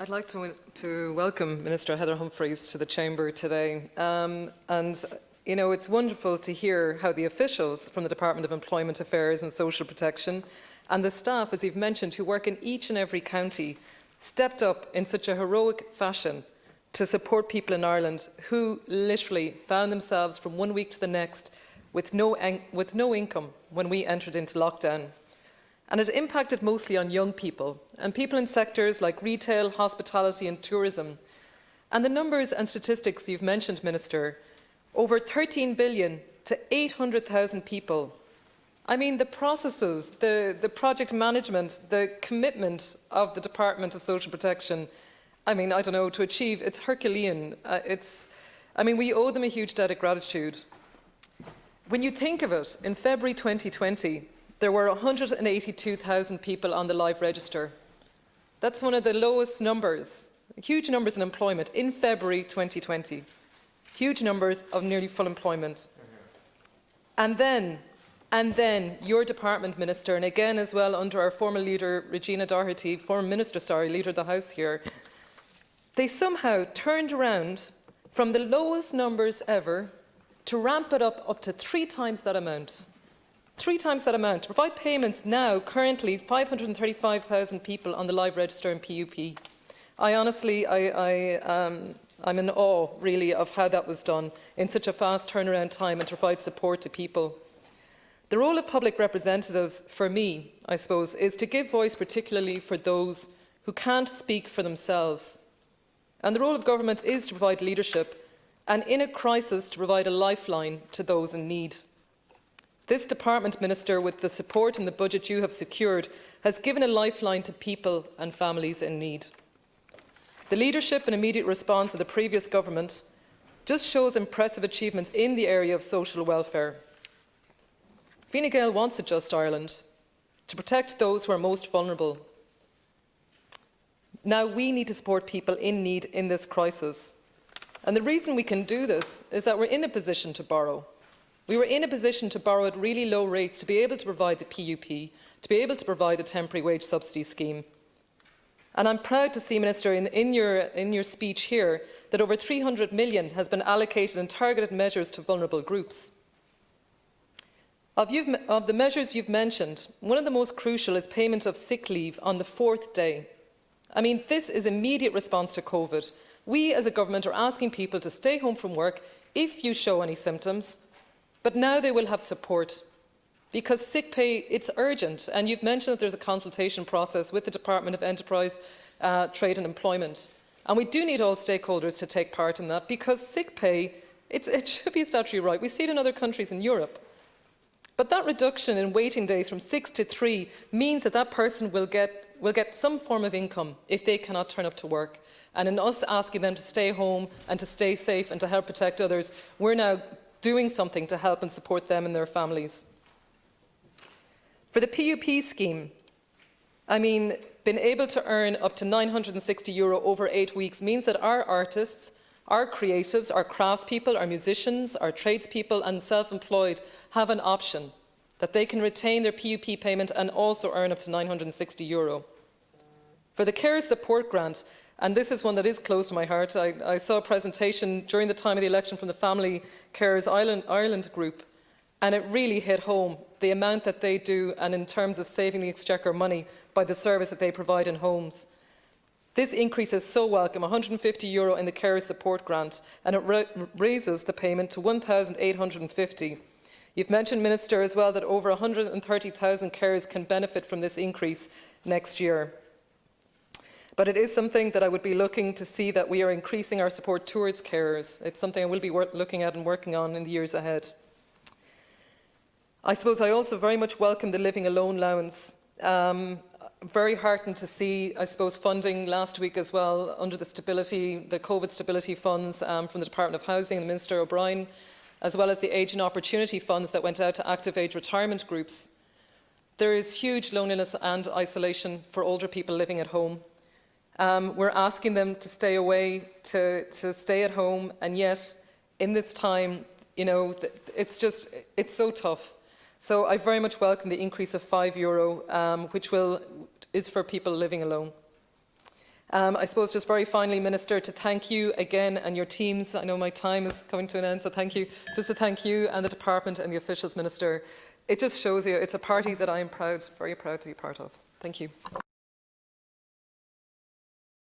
I'd like to welcome Minister Heather Humphreys to the Chamber today. You know, it's wonderful to hear how the officials from the Department of Employment Affairs and Social Protection and the staff, as you've mentioned, who work in each and every county, stepped up in such a heroic fashion to support people in Ireland who literally found themselves from one week to the next with no income when we entered into lockdown. And it impacted mostly on young people and people in sectors like retail, hospitality and tourism. And the numbers and statistics you've mentioned, Minister, over 13 billion to 800,000 people. I mean, the processes, the project management, the commitment of the Department of Social Protection, I mean, I don't know, to achieve, it's Herculean. I mean, we owe them a huge debt of gratitude. When you think of it, in February 2020, there were 182,000 people on the live register. That's one of the lowest numbers, huge numbers in employment in February 2020. Huge numbers of nearly full employment. And then your department, Minister, and again as well under our former leader, Regina Doherty, former Minister, sorry, Leader of the House here, they somehow turned around from the lowest numbers ever to ramp it up to 3 times that amount. 3 times that amount, to provide payments now, currently 535,000 people on the live register in PUP. I honestly, I'm in awe, really, of how that was done in such a fast turnaround time and to provide support to people. The role of public representatives, for me, I suppose, is to give voice particularly for those who can't speak for themselves. And the role of government is to provide leadership and, in a crisis, to provide a lifeline to those in need. This department, Minister, with the support and the budget you have secured, has given a lifeline to people and families in need. The leadership and immediate response of the previous government just shows impressive achievements in the area of social welfare. Fine Gael wants a just Ireland, to protect those who are most vulnerable. Now we need to support people in need in this crisis. And the reason we can do this is that we're in a position to borrow. We were in a position to borrow at really low rates to be able to provide the PUP, to be able to provide the temporary wage subsidy scheme. And I'm proud to see, Minister, in your speech here, that over 300 million has been allocated in targeted measures to vulnerable groups. Of the measures you've mentioned, one of the most crucial is payment of sick leave on the 4th day. I mean, this is immediate response to COVID. We as a government are asking people to stay home from work if you show any symptoms, but now they will have support. Because sick pay, it's urgent, and you've mentioned that there's a consultation process with the Department of Enterprise, Trade and Employment. And we do need all stakeholders to take part in that, because sick pay, it should be a statutory right. We see it in other countries in Europe. But that reduction in waiting days from 6 to 3 means that that person will get some form of income if they cannot turn up to work. And in us asking them to stay home and to stay safe and to help protect others, we're now doing something to help and support them and their families. For the PUP scheme, I mean, being able to earn up to €960 over 8 weeks means that our artists, our creatives, our craftspeople, our musicians, our tradespeople and self-employed have an option that they can retain their PUP payment and also earn up to €960. For the Care Support Grant, and this is one that is close to my heart, I saw a presentation during the time of the election from the Family Carers Ireland group, and it really hit home the amount that they do and in terms of saving the Exchequer money by the service that they provide in homes. This increase is so welcome, €150 in the Care Support Grant, and it raises the payment to €1,850. You've mentioned, Minister, as well that over 130,000 carers can benefit from this increase next year. But it is something that I would be looking to see that we are increasing our support towards carers. It's something I will be looking at and working on in the years ahead. I suppose I also very much welcome the living alone allowance. Very heartened to see, I suppose, funding last week as well under the COVID stability funds from the Department of Housing and Minister O'Brien, as well as the Age and Opportunity funds that went out to active age retirement groups. There is huge loneliness and isolation for older people living at home. We're asking them to stay away, to stay at home, and yet in this time, you know, it's so tough. So I very much welcome the increase of €5, which is for people living alone. I suppose just very finally, Minister, to thank you again and your teams. I know my time is coming to an end, so thank you. Just to thank you and the Department and the officials, Minister. It just shows you it's a party that I am proud, very proud to be part of. Thank you.